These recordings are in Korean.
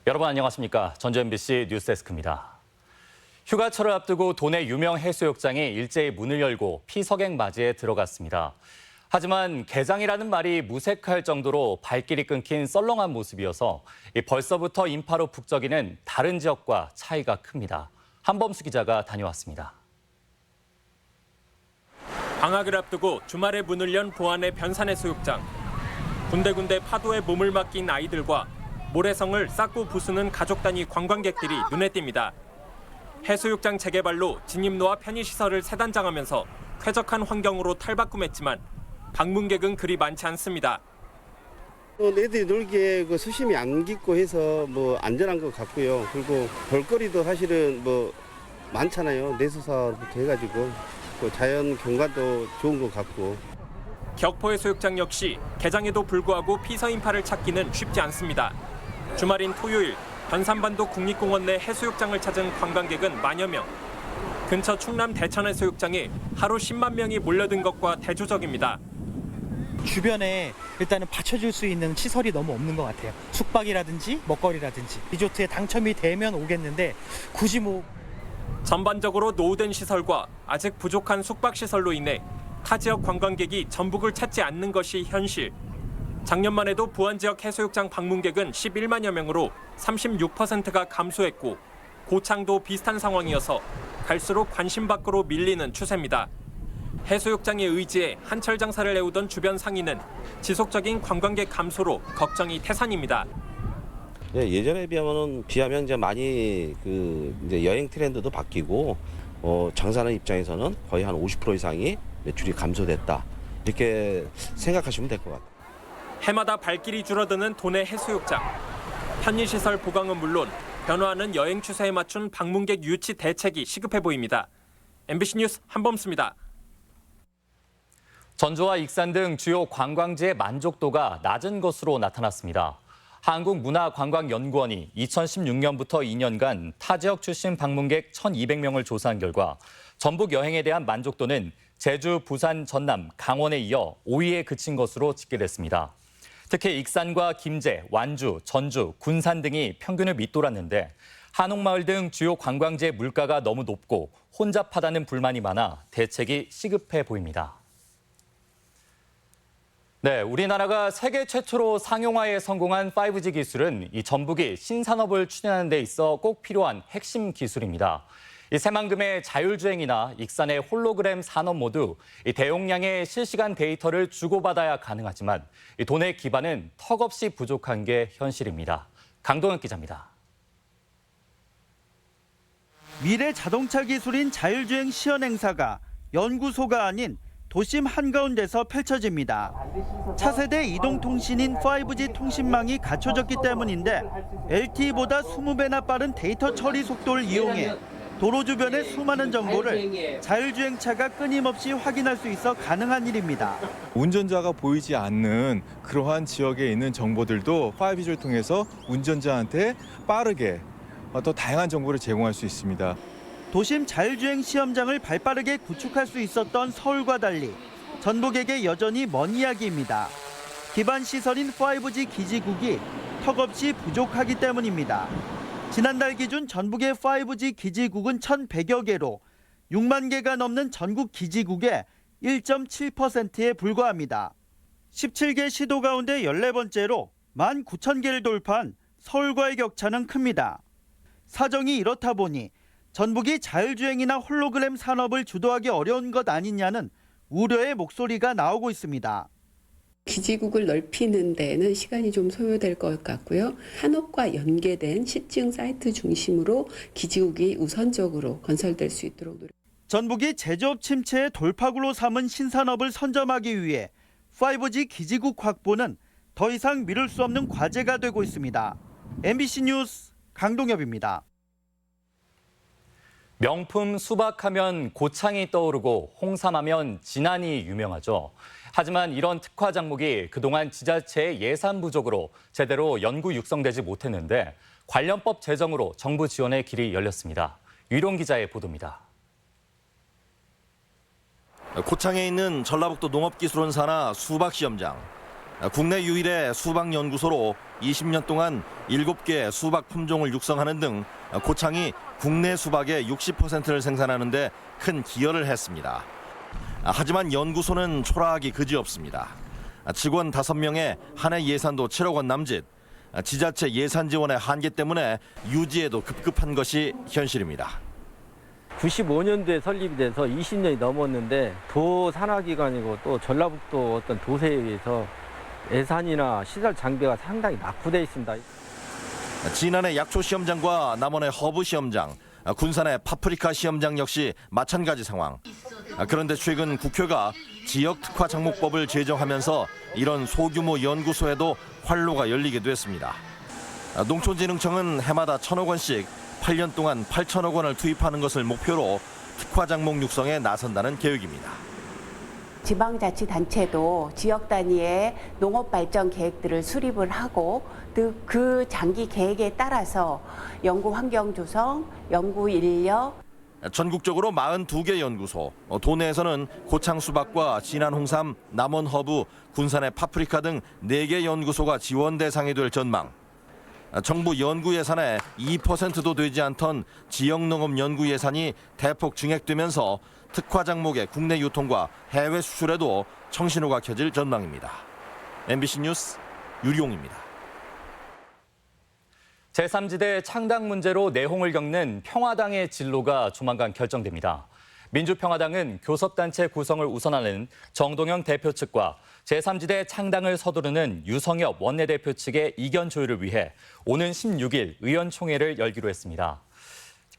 여러분 안녕하십니까? 전주 MBC 뉴스데스크입니다. 휴가철을 앞두고 도내 유명 해수욕장이 일제히 문을 열고 피서객 맞이에 들어갔습니다. 하지만 개장이라는 말이 무색할 정도로 발길이 끊긴 썰렁한 모습이어서 벌써부터 인파로 북적이는 다른 지역과 차이가 큽니다. 한범수 기자가 다녀왔습니다. 방학을 앞두고 주말에 문을 연 보안의 변산해수욕장. 군데군데 파도에 몸을 맡긴 아이들과 모래성을 쌓고 부수는 가족 단위 관광객들이 눈에 띕니다. 해수욕장 재개발로 진입로와 편의시설을 재단장하면서 쾌적한 환경으로 탈바꿈했지만 방문객은 그리 많지 않습니다. 애들이 놀기에 수심이 안 깊고 해서 안전한 것 같고요. 그리고 볼거리도 사실은 많잖아요. 내수사부터 해가지고 자연 경관도 좋은 것 같고. 격포해수욕장 역시 개장에도 불구하고 피서 인파를 찾기는 쉽지 않습니다. 주말인 토요일 변산반도 국립공원 내 해수욕장을 찾은 관광객은 만여 명. 근처 충남 대천해수욕장에 하루 10만 명이 몰려든 것과 대조적입니다. 주변에 일단은 받쳐줄 수 있는 시설이 너무 없는 것 같아요. 숙박이라든지 먹거리라든지 리조트에 당첨이 되면 오겠는데 굳이 전반적으로 노후된 시설과 아직 부족한 숙박시설로 인해 타 지역 관광객이 전북을 찾지 않는 것이 현실. 작년만 해도 부안 지역 해수욕장 방문객은 11만여 명으로 36%가 감소했고 고창도 비슷한 상황이어서 갈수록 관심 밖으로 밀리는 추세입니다. 해수욕장의 의지에 한철 장사를 해오던 주변 상인은 지속적인 관광객 감소로 걱정이 태산입니다. 네, 예전에 비하면 이제 많이 이제 여행 트렌드도 바뀌고 장사하는 입장에서는 거의 한 50% 이상이 매출이 감소됐다 이렇게 생각하시면 될 것 같아요. 해마다 발길이 줄어드는 도내 해수욕장. 편의시설 보강은 물론 변화하는 여행 추세에 맞춘 방문객 유치 대책이 시급해 보입니다. MBC 뉴스 한범수입니다. 전주와 익산 등 주요 관광지의 만족도가 낮은 것으로 나타났습니다. 한국문화관광연구원이 2016년부터 2년간 타 지역 출신 방문객 1,200명을 조사한 결과 전북 여행에 대한 만족도는 제주, 부산, 전남, 강원에 이어 5위에 그친 것으로 집계됐습니다. 특히 익산과 김제, 완주, 전주, 군산 등이 평균을 밑돌았는데 한옥마을 등 주요 관광지의 물가가 너무 높고 혼잡하다는 불만이 많아 대책이 시급해 보입니다. 네, 우리나라가 세계 최초로 상용화에 성공한 5G 기술은 이 전북이 신산업을 추진하는 데 있어 꼭 필요한 핵심 기술입니다. 이 새만금의 자율주행이나 익산의 홀로그램 산업 모두 이 대용량의 실시간 데이터를 주고받아야 가능하지만 이 돈의 기반은 턱없이 부족한 게 현실입니다. 강동현 기자입니다. 미래 자동차 기술인 자율주행 시연 행사가 연구소가 아닌 도심 한가운데서 펼쳐집니다. 차세대 이동통신인 5G 통신망이 갖춰졌기 때문인데 LTE보다 20배나 빠른 데이터 처리 속도를 이용해 도로 주변의 수많은 정보를 자율주행차가 끊임없이 확인할 수 있어 가능한 일입니다. 운전자가 보이지 않는 그러한 지역에 있는 정보들도 5G를 통해서 운전자한테 빠르게 더 다양한 정보를 제공할 수 있습니다. 도심 자율주행 시험장을 발빠르게 구축할 수 있었던 서울과 달리 전북에게 여전히 먼 이야기입니다. 기반 시설인 5G 기지국이 턱없이 부족하기 때문입니다. 지난달 기준 전북의 5G 기지국은 1,100여 개로 6만 개가 넘는 전국 기지국의 1.7%에 불과합니다. 17개 시도 가운데 14번째로 19,000개를 돌파한 서울과의 격차는 큽니다. 사정이 이렇다 보니 전북이 자율주행이나 홀로그램 산업을 주도하기 어려운 것 아니냐는 우려의 목소리가 나오고 있습니다. 기지국을 넓히는 데는 시간이 좀 소요될 것 같고요. 산업과 연계된 시증 사이트 중심으로 기지국이 우선적으로 건설될 수 있도록 노력. 전북이 제조업 침체의 돌파구로 삼은 신산업을 선점하기 위해 5G 기지국 확보는 더 이상 미룰 수 없는 과제가 되고 있습니다. MBC 뉴스 강동엽입니다. 명품 수박하면 고창이 떠오르고 홍삼하면 진안이 유명하죠. 하지만 이런 특화 작목이 그동안 지자체의 예산 부족으로 제대로 연구 육성되지 못했는데 관련법 제정으로 정부 지원의 길이 열렸습니다. 유룡 기자의 보도입니다. 고창에 있는 전라북도 농업기술원 산하 수박시험장. 국내 유일의 수박 연구소로 20년 동안 7개 수박 품종을 육성하는 등 고창이 국내 수박의 60%를 생산하는 데 큰 기여를 했습니다. 하지만 연구소는 초라하기 그지없습니다. 직원 5명에 한 해 예산도 7억 원 남짓, 지자체 예산 지원의 한계 때문에 유지에도 급급한 것이 현실입니다. 95년도에 설립이 돼서 20년이 넘었는데 도 산하기관이고 또 전라북도 어떤 도세에 의해서 예산이나 시설 장비가 상당히 낙후되어 있습니다. 진안의 약초 시험장과 남원의 허브 시험장, 군산의 파프리카 시험장 역시 마찬가지 상황. 그런데 최근 국회가 지역 특화 장목법을 제정하면서 이런 소규모 연구소에도 활로가 열리게 됐습니다. 농촌진흥청은 해마다 1,000억 원씩 8년 동안 8천억 원을 투입하는 것을 목표로 특화 장목 육성에 나선다는 계획입니다. 지방자치단체도 지역 단위의 농업 발전 계획들을 수립을 하고 그 장기 계획에 따라서 연구 환경 조성, 연구 인력, 전국적으로 42개 연구소, 도내에서는 고창 수박과 진안 홍삼, 남원 허브, 군산의 파프리카 등 4개 연구소가 지원 대상이 될 전망. 정부 연구 예산의 2%도 되지 않던 지역농업 연구 예산이 대폭 증액되면서 특화 작목의 국내 유통과 해외 수출에도 청신호가 켜질 전망입니다. MBC 뉴스 유리용입니다. 제3지대 창당 문제로 내홍을 겪는 평화당의 진로가 조만간 결정됩니다. 민주평화당은 교섭단체 구성을 우선하는 정동영 대표 측과 제3지대 창당을 서두르는 유성엽 원내대표 측의 이견 조율을 위해 오는 16일 의원총회를 열기로 했습니다.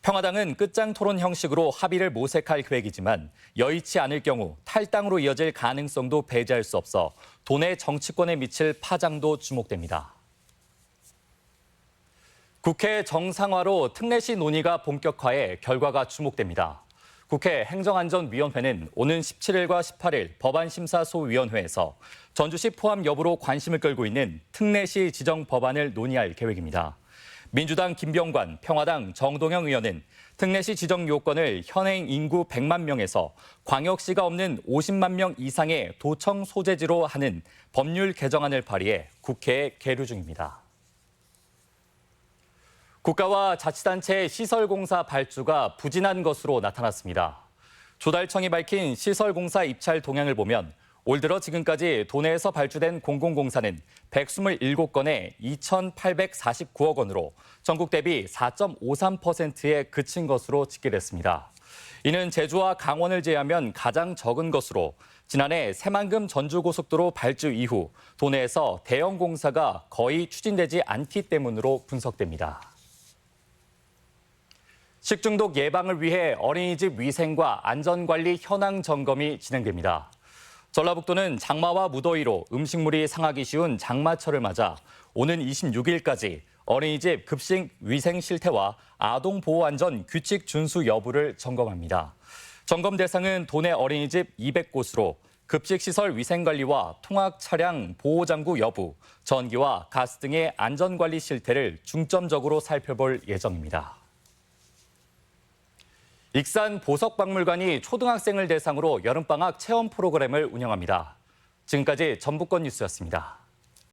평화당은 끝장 토론 형식으로 합의를 모색할 계획이지만 여의치 않을 경우 탈당으로 이어질 가능성도 배제할 수 없어 도내 정치권에 미칠 파장도 주목됩니다. 국회 정상화로 특례시 논의가 본격화해 결과가 주목됩니다. 국회 행정안전위원회는 오는 17일과 18일 법안심사소위원회에서 전주시 포함 여부로 관심을 끌고 있는 특례시 지정 법안을 논의할 계획입니다. 민주당 김병관, 평화당 정동영 의원은 특례시 지정 요건을 현행 인구 100만 명에서 광역시가 없는 50만 명 이상의 도청 소재지로 하는 법률 개정안을 발의해 국회에 계류 중입니다. 국가와 자치단체의 시설공사 발주가 부진한 것으로 나타났습니다. 조달청이 밝힌 시설공사 입찰 동향을 보면 올 들어 지금까지 도내에서 발주된 공공공사는 127건에 2,849억 원으로 전국 대비 4.53%에 그친 것으로 집계됐습니다. 이는 제주와 강원을 제외하면 가장 적은 것으로 지난해 새만금 전주고속도로 발주 이후 도내에서 대형 공사가 거의 추진되지 않기 때문으로 분석됩니다. 식중독 예방을 위해 어린이집 위생과 안전관리 현황 점검이 진행됩니다. 전라북도는 장마와 무더위로 음식물이 상하기 쉬운 장마철을 맞아 오는 26일까지 어린이집 급식 위생 실태와 아동 보호 안전 규칙 준수 여부를 점검합니다. 점검 대상은 도내 어린이집 200곳으로 급식 시설 위생 관리와 통학 차량 보호 장구 여부, 전기와 가스 등의 안전 관리 실태를 중점적으로 살펴볼 예정입니다. 익산 보석박물관이 초등학생을 대상으로 여름방학 체험 프로그램을 운영합니다. 지금까지 전북권 뉴스였습니다.